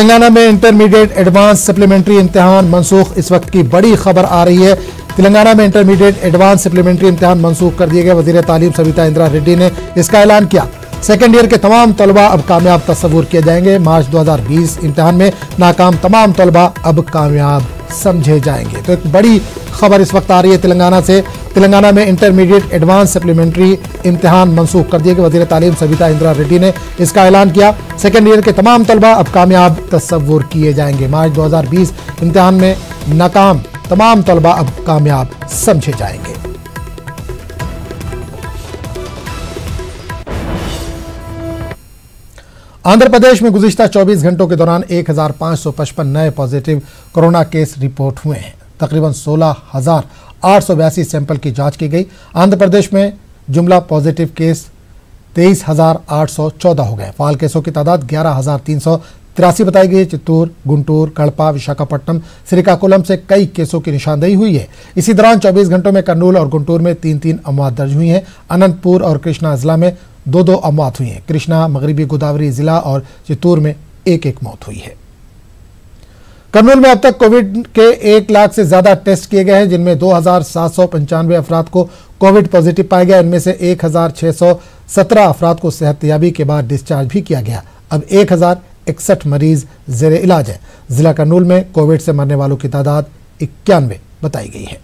तेलंगाना में intermediate advance supplementary इम्तिहान मनसूख। इस वक्त की बड़ी खबर आ रही है। तेलंगाना में इंटरमीडिएट एडवांस सप्लीमेंट्री इम्तिहान मनसूख कर दिए गए। वजीर तालीम सविता इंदिरा रेड्डी ने इसका ऐलान किया। सेकेंड ईयर के तमाम तलबा अब कामयाब तस्वुर किए जाएंगे। मार्च 2020 इम्तिहान में नाकाम तमाम तलबा अब कामयाब समझे जाएंगे। तो एक बड़ी खबर इस वक्त आ रही है तेलंगाना से। तेलंगाना में इंटरमीडिएट एडवांस सप्लीमेंट्री इम्तिहान मनसूख कर दिए गए। वजीर तालीम सविता इंदिरा रेड्डी ने इसका ऐलान किया। सेकेंड ईयर के तमाम तलबा अब कामयाब तस्वुर किए जाएंगे। मार्च 2020 इम्तिहान में नाकाम तमाम तलबा अब कामयाब समझे जाएंगे। आंध्र प्रदेश में गुज़िश्ता 24 घंटों के दौरान 1555 नए पॉजिटिव कोरोना केस रिपोर्ट हुए हैं। तकरीबन 16,882 सैंपल की जांच की गई। आंध्र प्रदेश में जुमला पॉजिटिव केस 23,814 हो गए। फाल केसों की तादाद 11,383 बताई गई। चित्तूर, गुंटूर, कड़पा, विशाखापट्टनम, श्रीकाकुलम से कई केसों की निशानदेही हुई है। इसी दौरान 24 घंटों में कर्नूल और गुंटूर में 3-3 अमवात दर्ज हुई हैं। अनंतपुर और कृष्णा जिला में 2-2 अमवात हुई हैं। कृष्णा, मगरबी गोदावरी जिला और चित्तूर में 1-1 मौत हुई है। कर्नूल में अब तक कोविड के 1 लाख से ज्यादा टेस्ट किए गए हैं, जिनमें 2,795 अफराद को कोविड पॉजिटिव पाया गया। इनमें से 1,617 अफराद को सेहतयाबी के बाद डिस्चार्ज भी किया गया। अब 1,061 मरीज जेर इलाज है। जिला कर्नूल में कोविड से मरने वालों की तादाद 91 बताई गई है।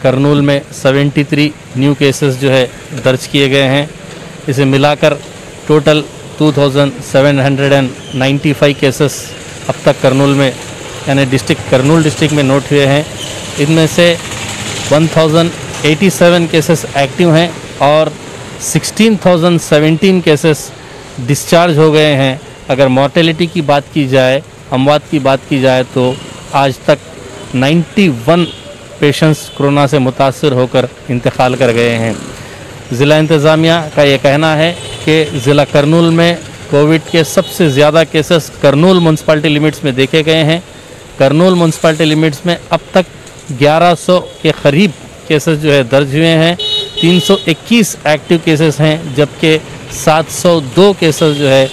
कर्नूल में 73 न्यू केसेस जो है दर्ज किए गए हैं। इसे मिलाकर टोटल 2,795 केसेस अब तक कर्नूल में यानी कर्नूल डिस्ट्रिक्ट में नोट हुए हैं। इनमें से 1,087 केसेस एक्टिव हैं और 16,017 केसेस डिस्चार्ज हो गए हैं। अगर मॉर्टेलिटी की बात की जाए, अमवात की बात की जाए, तो आज तक 91 पेशेंट्स कोरोना से मुतासर होकर इंतकाल कर गए हैं। ज़िला इंतज़ामिया का ये कहना है कि ज़िला कर्नूल में कोविड के सबसे ज़्यादा केसेस कर्नूल म्यूनसिपैलिटी लिमिट्स में देखे गए हैं। कर्नूल म्यूनसिपैलिटी लिमिट्स में अब तक 1100 के करीब केसेस जो है दर्ज हुए हैं। 321 एक्टिव केसेस हैं, जबकि 702 केसेस जो है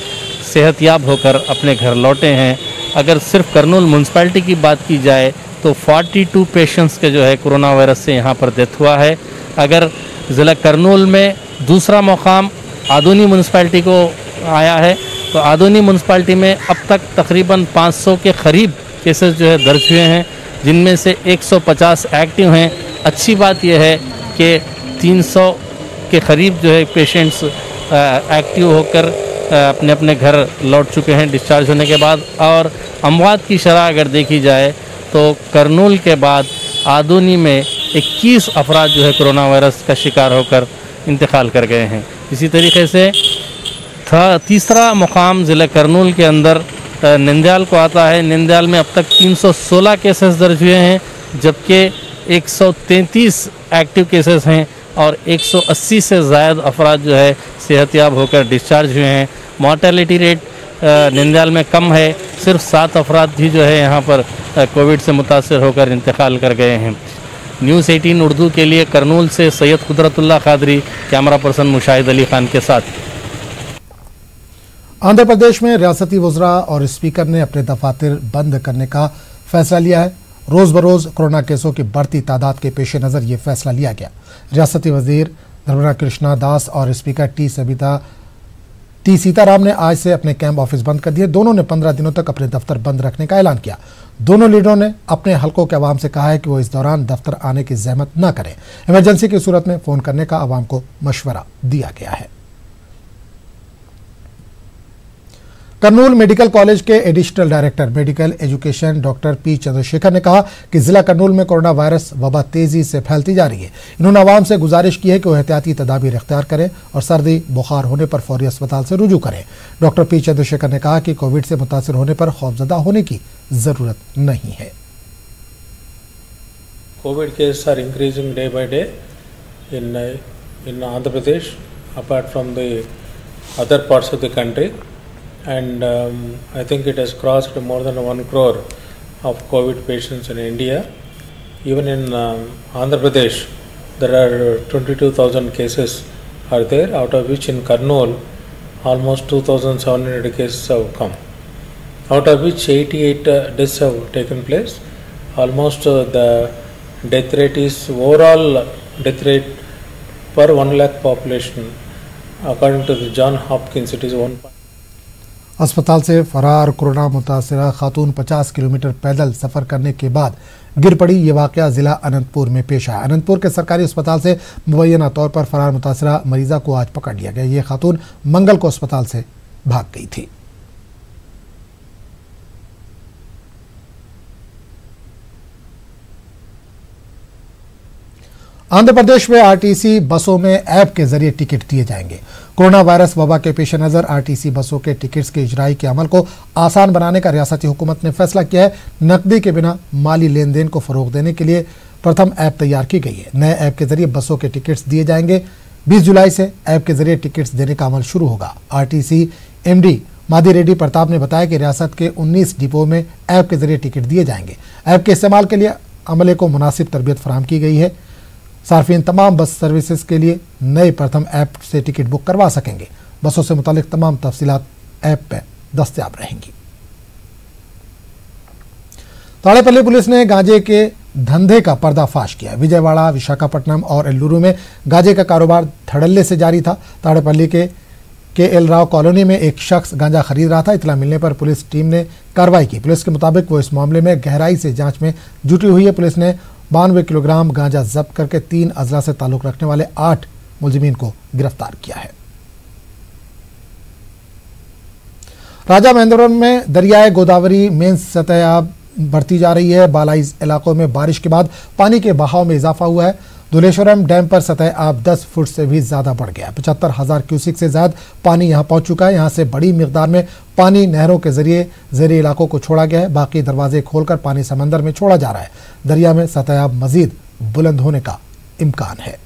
सेहतयाब होकर अपने घर लौटे हैं। अगर सिर्फ कर्नूल म्यूनसिपैलिटी की बात की जाए तो 42 पेशेंट्स के जो है कोरोना वायरस से यहाँ पर डेथ हुआ है। अगर ज़िला कर्नूल में दूसरा मुकाम आदोनी म्यूनसिपैलिटी को आया है, तो आदोनी म्यूनसिपैलिटी में अब तक तकरीबन 500 के करीब केसेस जो है दर्ज हुए हैं, जिनमें से 150 एक्टिव हैं। अच्छी बात यह है कि 300 के करीब जो है पेशेंट्स एक्टिव होकर अपने अपने घर लौट चुके हैं डिस्चार्ज होने के बाद। और अमवात की शरह अगर देखी जाए तो कर्नूल के बाद आदोनी में 21 अफराद जो है कोरोना वायरस का शिकार होकर इंतकाल कर गए हैं। इसी तरीके से तीसरा मुकाम ज़िला कर्नूल के अंदर नंदयाल को आता है। नंदयाल में अब तक 316 केसेस दर्ज हुए हैं, जबकि 133 एक्टिव केसेस हैं और 180 से ज़ायद अफराद जो है सेहतयाब होकर डिस्चार्ज हुए हैं। मॉर्टेलिटी रेट नंदयाल में कम है, सिर्फ 7 अफराद ही जो है यहाँ पर कोविड से मुतासर होकर इंतकाल कर गए हैं। न्यूज़ 18 उर्दू के लिए कर्नूल से सैयद कुदरतुल्लाह कादरी, कैमरा पर्सन मुशाहिद अली खान के साथ। आंध्र प्रदेश में रियासती वज़रा और स्पीकर ने अपने दफातर बंद करने का फैसला लिया है। रोज़ बरोज़ कोरोना केसों की बढ़ती तादाद के पेश नज़र ये फैसला लिया गया। रियासती वजीर धर्मरा कृष्णा दास और स्पीकर टी सीताराम ने आज से अपने कैंप ऑफिस बंद कर दिए। दोनों ने 15 दिनों तक अपने दफ्तर बंद रखने का ऐलान किया। दोनों लीडरों ने अपने हलकों के अवाम से कहा है कि वो इस दौरान दफ्तर आने की जहमत न करें। इमरजेंसी की सूरत में फ़ोन करने का अवाम को मशवरा दिया गया है। कर्नूल मेडिकल कॉलेज के additional director medical education doctor P Chandrashekhar ने कहा कि जिला कर्नूल में कोरोना वायरस वबा तेजी से फैलती जा रही है। इन्होंने आवाम से गुजारिश की है कि वो एहतियाती तदाबीर इख्तियार करें और सर्दी बुखार होने पर फौरी अस्पताल से रुजू करें। डॉक्टर पी चंद्रशेखर ने कहा कि कोविड से मुतासिर होने पर खौफजदा होने की जरूरत नहीं है। Covid cases are increasing day by day in Andhra Pradesh apart from the other parts of the country. And I think it has crossed more than 1 crore of COVID patients in India. Even in Andhra Pradesh, there are 22,000 cases are there, out of which in Kurnool almost 2,700 cases have come. out of which 88 deaths have taken place. Almost the death rate is overall death rate per 1 lakh population. According to the John Hopkins, it is 1. अस्पताल से फरार corona मुतासरा खातून 50 kilometre पैदल सफर करने के बाद गिर पड़ी। ये वाकया जिला अनंतपुर में पेश आया। अनंतपुर के सरकारी अस्पताल से मुबैना तौर पर फरार मुतासरा मरीजा को आज पकड़ लिया गया। ये खातून मंगल को अस्पताल से भाग गई थी। आंध्र प्रदेश में आरटीसी बसों में ऐप के जरिए टिकट दिए जाएंगे। कोरोना वायरस वबा के पेश नजर आरटीसी बसों के टिकट्स के इजराई के अमल को आसान बनाने का रियासती हुकूमत ने फैसला किया है। नकदी के बिना माली लेन देन को फरोग देने के लिए प्रथम ऐप तैयार की गई है। नए ऐप के जरिए बसों के टिकट्स दिए जाएंगे। 20 जुलाई से ऐप के जरिए टिकट्स देने का अमल शुरू होगा। आरटीसी एमडी मादी रेड्डी प्रताप ने बताया कि रियासत के 19 डिपो में ऐप के जरिए टिकट दिए जाएंगे। ऐप के इस्तेमाल के लिए अमले को मुनासिब तरबियत फराहम की गई है। सार्फिन तमाम बस सर्विसेज के लिए नए प्रथम ऐप से टिकट बुक करवा सकेंगे। बसों से मुतालिक तमाम तफसीलात ऐप पर दस्तयाब रहेंगी। ताड़ेपल्ली पुलिस ने गांजे के धंधे का पर्दाफाश किया। विजयवाड़ा, विशाखापट्टनम और एल्लुरू में गांजे का कारोबार धड़ल्ले से जारी था। ताड़ेपल्ली के एल राव कॉलोनी में एक शख्स गांजा खरीद रहा था। इतला मिलने पर पुलिस टीम ने कार्रवाई की। पुलिस के मुताबिक वो इस मामले में गहराई से जांच में जुटी हुई है। पुलिस ने 92 किलोग्राम गांजा जब्त करके 3 अजला से ताल्लुक रखने वाले 8 मुलजिमीन को गिरफ्तार किया है। राजा महेंद्रवरम में दरियाए गोदावरी में सतह बढ़ती जा रही है। बालाई इलाकों में बारिश के बाद पानी के बहाव में इजाफा हुआ है। धुलेश्वरम डैम पर सतह आब 10 फुट से भी ज्यादा बढ़ गया। 75,000 क्यूसिक से ज्यादा पानी यहां पहुंच चुका है। यहां से बड़ी मिकदार में पानी नहरों के जरिए ज़ेरी इलाकों को छोड़ा गया है। बाकी दरवाजे खोलकर पानी समंदर में छोड़ा जा रहा है। दरिया में सतह आब मजीद बुलंद होने का इम्कान है।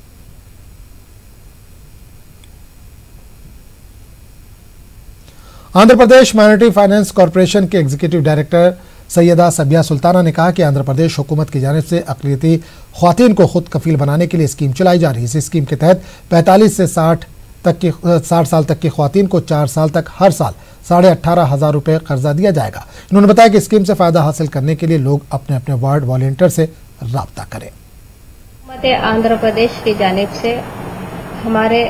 Andhra Pradesh minority finance corporation के एग्जीक्यूटिव डायरेक्टर सैयदा सबिया सुल्ताना ने कहा कि आंध्र प्रदेश हुकूमत की जानिब से अक़लियती ख्वातीन को खुद कफील बनाने के लिए स्कीम चलाई जा रही है। इस स्कीम के तहत 45 से 60 साल तक की ख्वातीन को 4 साल तक हर साल 18,500 रुपये कर्जा दिया जाएगा। इन्होंने बताया कि स्कीम से फ़ायदा हासिल करने के लिए लोग अपने अपने वार्ड वॉलंटियर से रब्ता करें। हुकूमत आंध्र प्रदेश की जानिब से हमारे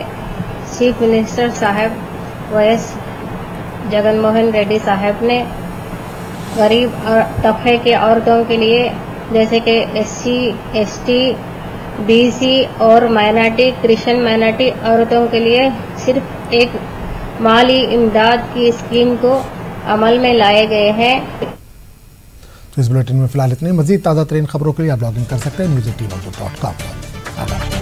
चीफ मिनिस्टर साहब वाईएस जगनमोहन रेड्डी साहब ने गरीब और तबके के औरतों के लिए जैसे कि SC, ST, BC और माइनॉरिटी क्रिश्चियन माइनॉरिटी औरतों के लिए सिर्फ एक माली इमदाद की स्कीम को अमल में लाए गए हैं। तो इस बुलेटिन में फिलहाल इतने। मजीद ताज़ा तरीन खबरों के लिए आप लॉग इन कर सकते हैं news18.com।